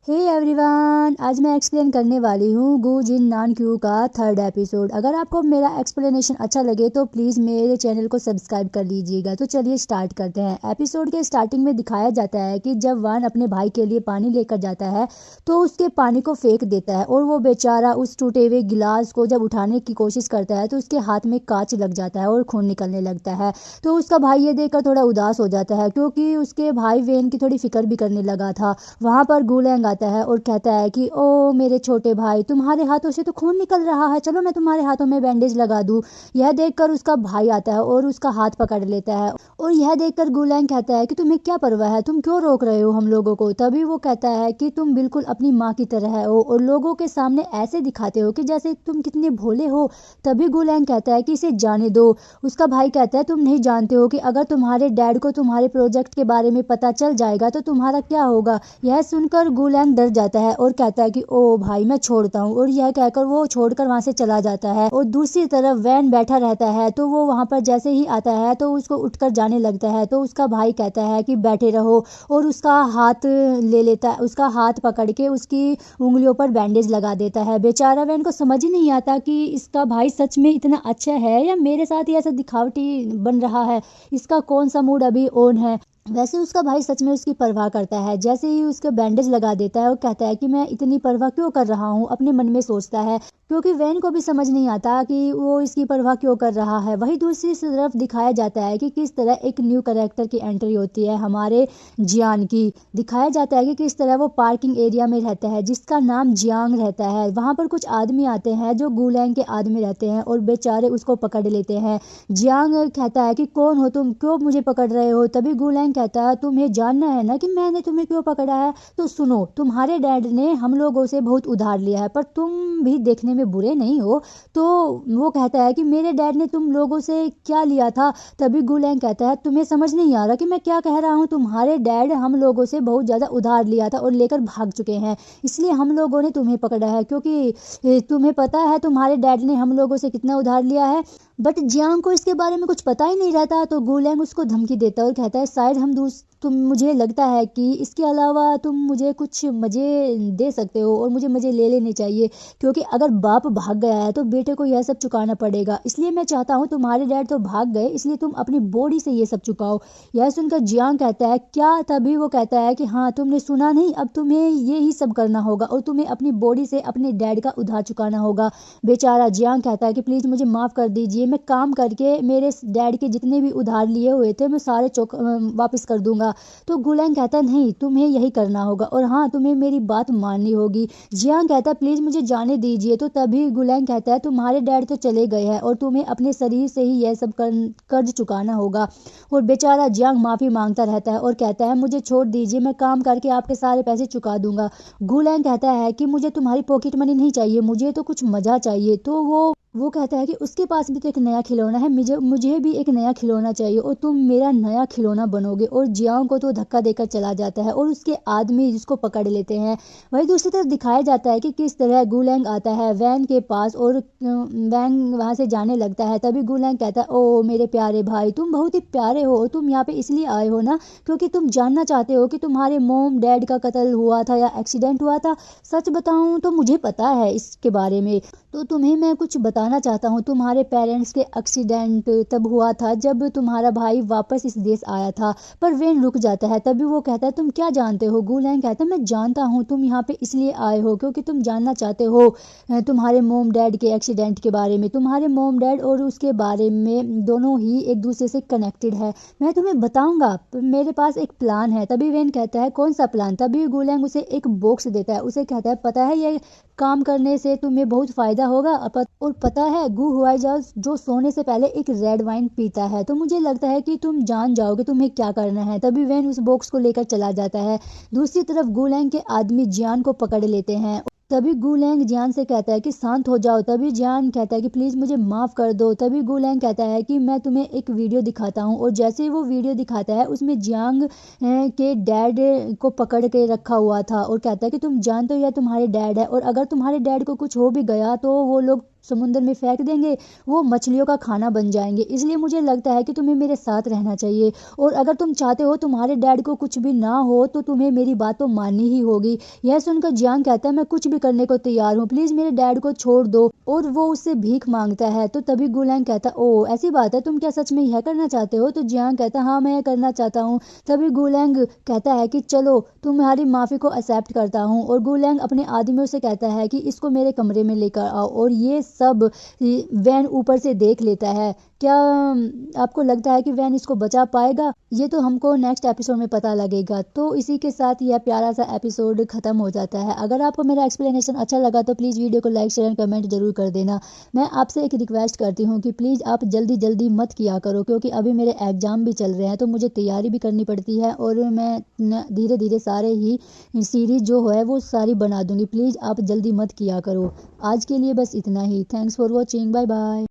Hey everyone, आज मैं explain करने वाली हूँ गु जिन नान क्यू का थर्ड एपिसोड। अगर आपको मेरा एक्सप्लेनेशन अच्छा लगे तो प्लीज़ मेरे चैनल को सब्सक्राइब कर लीजिएगा। तो चलिए स्टार्ट करते हैं। एपिसोड के स्टार्टिंग में दिखाया जाता है कि जब वान अपने भाई के लिए पानी लेकर जाता है तो उसके पानी को फेंक देता है और वो बेचारा उस टूटे हुए गिलास को जब उठाने की कोशिश करता है तो उसके हाथ में कांच लग जाता है और खून निकलने लगता है। तो उसका भाई ये देखकर थोड़ा उदास हो जाता है क्योंकि उसके भाई वेन की थोड़ी फिक्र भी करने लगा था। वहां पर गुलैंग आता है और कहता है कि ओ मेरे छोटे भाई, तुम्हारे हाथों से तो खून निकल रहा है, चलो मैं तुम्हारे हाथों में बैंडेज लगा दूं। यह देखकर उसका भाई आता है और उसका हाथ पकड़ लेता है और यह देखकर गुलैंग कहता है कि तुम्हें क्या परवाह है, तुम क्यों रोक रहे हो हम लोगों को। तभी वो कहता है कि तुम बिल्कुल अपनी माँ की तरह हो और लोगों के सामने ऐसे दिखाते हो कि जैसे तुम कितने भोले हो। तभी गुलैंग कहता है कि इसे जाने दो। उसका भाई कहता है तुम नहीं जानते हो कि अगर तुम्हारे डैड को तुम्हारे प्रोजेक्ट के बारे में पता चल जाएगा तो तुम्हारा क्या होगा। यह सुनकर गुलैंग डर जाता है और कहता है कि ओ भाई मैं छोड़ता हूँ, और यह कहकर वो छोड़कर वहां से चला जाता है। और दूसरी तरफ वैन बैठा रहता है तो वो वहां पर जैसे ही आता है तो उसको उठकर जाने लगता है। तो उसका भाई कहता है कि बैठे रहो और उसका हाथ ले लेता है, उसका हाथ पकड़ के उसकी उंगलियों पर बैंडेज लगा देता है। बेचारा वैन को समझ ही नहीं आता कि इसका भाई सच में इतना अच्छा है या मेरे साथ ही ऐसा दिखावटी बन रहा है, इसका कौन सा मूड अभी ऑन है। वैसे उसका भाई सच में उसकी परवाह करता है। जैसे ही उसके बैंडेज लगा देता है और कहता है कि मैं इतनी परवाह क्यों कर रहा हूँ, अपने मन में सोचता है, क्योंकि वैन को भी समझ नहीं आता कि वो इसकी परवाह क्यों कर रहा है। वही दूसरी तरफ दिखाया जाता है कि किस तरह एक न्यू कैरेक्टर की एंट्री होती है हमारे जियान की। दिखाया जाता है कि किस तरह वो पार्किंग एरिया में रहता है जिसका नाम जियांग रहता है। वहां पर कुछ आदमी आते हैं जो गुलैंग के आदमी रहते हैं और बेचारे उसको पकड़ लेते हैं। जियांग कहता है कि कौन हो तुम, क्यों मुझे पकड़ रहे हो। तभी गुलैंग कहता है तुम्हें जानना है ना कि मैंने तुम्हें क्यों पकड़ा है। तो सुनो, तुम्हारे डैड ने हम लोगों से बहुत उधार लिया है पर तुम भी देखने में बुरे नहीं हो। तो वो कहता है कि मेरे डैड ने तुम लोगों से क्या लिया था। तभी गुलैंग कहता है तुम्हें समझ नहीं आ रहा कि मैं क्या कह रहा हूँ, तुम्हारे डैड हम लोगों से बहुत ज्यादा उधार लिया था और लेकर भाग चुके हैं, इसलिए हम लोगों ने तुम्हें पकड़ा है, क्योंकि तुम्हें पता है तुम्हारे डैड ने हम लोगों से कितना उधार लिया है। बट जियांग को इसके बारे में कुछ पता ही नहीं रहता। तो गुलैंग उसको धमकी देता है और कहता है शायद तुम मुझे लगता है कि इसके अलावा तुम मुझे कुछ मजे दे सकते हो और मुझे मजे ले लेने चाहिए, क्योंकि अगर बाप भाग गया है तो बेटे को यह सब चुकाना पड़ेगा। इसलिए मैं चाहता हूँ, तुम्हारे डैड तो भाग गए इसलिए तुम अपनी बॉडी से ये सब चुकाओ। यह सुनकर जियांग कहता है क्या। तभी वो कहता है कि हाँ तुमने सुना नहीं, अब तुम्हें ये ही सब करना होगा और तुम्हें अपनी बॉडी से अपने डैड का उधार चुकाना होगा। बेचारा जियांग कहता है कि प्लीज मुझे माफ कर दीजिए, मैं काम करके मेरे डैड के जितने भी उधार लिए हुए थे मैं सारे वापस कर दूंगा। तो गुलैंग कहता है नहीं, तुम्हें यही करना होगा और हाँ तुम्हें मेरी बात माननी होगी। जियांग कहता है प्लीज मुझे जाने दीजिए। तो तभी गुलैंग कहता है तुम्हारे डैड तो चले गए हैं और तुम्हें अपने शरीर से ही यह सब कर्ज चुकाना होगा। और बेचारा जियांग माफी मांगता रहता है और कहता है मुझे छोड़ दीजिए, मैं काम करके आपके सारे पैसे चुका दूंगा। गुलैंग कहता है कि मुझे तुम्हारी पॉकेट मनी नहीं चाहिए, मुझे तो कुछ मजा चाहिए। तो वो कहता है कि उसके पास भी तो एक नया खिलौना है, मुझे मुझे भी एक नया खिलौना चाहिए और तुम मेरा नया खिलौना बनोगे। और जियांग को तो धक्का देकर चला जाता है और उसके आदमी जिसको पकड़ लेते हैं। वही दूसरी तरफ दिखाया जाता है कि किस तरह गुलैंग आता है वैन के पास और वैन वहां से जाने लगता है। तभी गुलैंग कहता है ओ मेरे प्यारे भाई, तुम बहुत ही प्यारे हो और तुम यहाँ पे इसलिए आए हो ना क्योंकि तुम जानना चाहते हो कि तुम्हारे मोम डैड का कत्ल हुआ था या एक्सीडेंट हुआ था। सच बताऊं तो मुझे पता है इसके बारे में, तो तुम्हें मैं कुछ बताना चाहता हूँ। तुम्हारे पेरेंट्स के एक्सीडेंट तब हुआ था जब तुम्हारा भाई वापस इस देश आया था। पर वेन रुक जाता है। तभी वो कहता है तुम क्या जानते हो। गुलैंग कहता है मैं जानता हूँ, तुम यहाँ पे इसलिए आए हो क्योंकि तुम जानना चाहते हो तुम्हारे मोम डैड के एक्सीडेंट के बारे में। तुम्हारे मोम डैड और उसके बारे में दोनों ही एक दूसरे से कनेक्टेड है, मैं तुम्हें बताऊंगा, मेरे पास एक प्लान है। तभी वेन कहता है कौन सा प्लान। तभी गुलैंग उसे एक बॉक्स देता है, उसे कहता है पता है ये काम करने से तुम्हें बहुत फायदा होगा। और पता है गु हुआईजाओ जो सोने से पहले एक रेड वाइन पीता है, तो मुझे लगता है कि तुम जान जाओगे तुम्हें क्या करना है। तभी वैन उस बॉक्स को लेकर चला जाता है। दूसरी तरफ गुलैंग के आदमी जियान को पकड़ लेते हैं। तभी गुलैंग जियान से कहता है कि शांत हो जाओ। तभी जियान कहता है कि प्लीज मुझे माफ कर दो। तभी गुलैंग कहता है कि मैं तुम्हें एक वीडियो दिखाता हूँ। और जैसे ही वो वीडियो दिखाता है उसमें जियांग के डैड को पकड़ के रखा हुआ था और कहता है कि तुम जानते हो यह तुम्हारे डैड है और अगर तुम्हारे डैड को कुछ हो भी गया तो वो लोग समुद्र में फेंक देंगे वो मछलियों का खाना बन जाएंगे। इसलिए मुझे लगता है कि तुम्हें मेरे साथ रहना चाहिए, और अगर तुम चाहते हो तुम्हारे डैड को कुछ भी ना हो तो तुम्हें मेरी बात तो माननी ही होगी। यह सुनकर जियांग कहता है मैं कुछ भी करने को तैयार हूँ, प्लीज मेरे डैड को छोड़ दो, और वो उससे भीख मांगता है। तो तभी गुलैंग कहता ओ ऐसी बात है, तुम क्या सच में यह करना चाहते हो? तो जियांग कहता हाँ मैं यह करना चाहता हूँ। तभी गुलैंग कहता है कि चलो तुम्हारी माफी को एक्सेप्ट करता हूँ, और गुलैंग अपने आदमियों से कहता है कि इसको मेरे कमरे में लेकर आओ, और ये सब वैन ऊपर से देख लेता है। क्या आपको लगता है कि वैन इसको बचा पाएगा? ये तो हमको नेक्स्ट एपिसोड में पता लगेगा। तो इसी के साथ यह प्यारा सा एपिसोड खत्म हो जाता है। अगर आपको मेरा एक्सप्लेनेशन अच्छा लगा तो प्लीज़ वीडियो को लाइक शेयर एंड कमेंट जरूर कर देना। मैं आपसे एक रिक्वेस्ट करती हूँ कि प्लीज़ आप जल्दी जल्दी मत किया करो, क्योंकि अभी मेरे एग्ज़ाम भी चल रहे हैं तो मुझे तैयारी भी करनी पड़ती है, और मैं धीरे धीरे सारे ही सीरीज जो है वो सारी बना दूंगी। प्लीज़ आप जल्दी मत किया करो। आज के लिए बस इतना ही। Thanks for watching. Bye bye.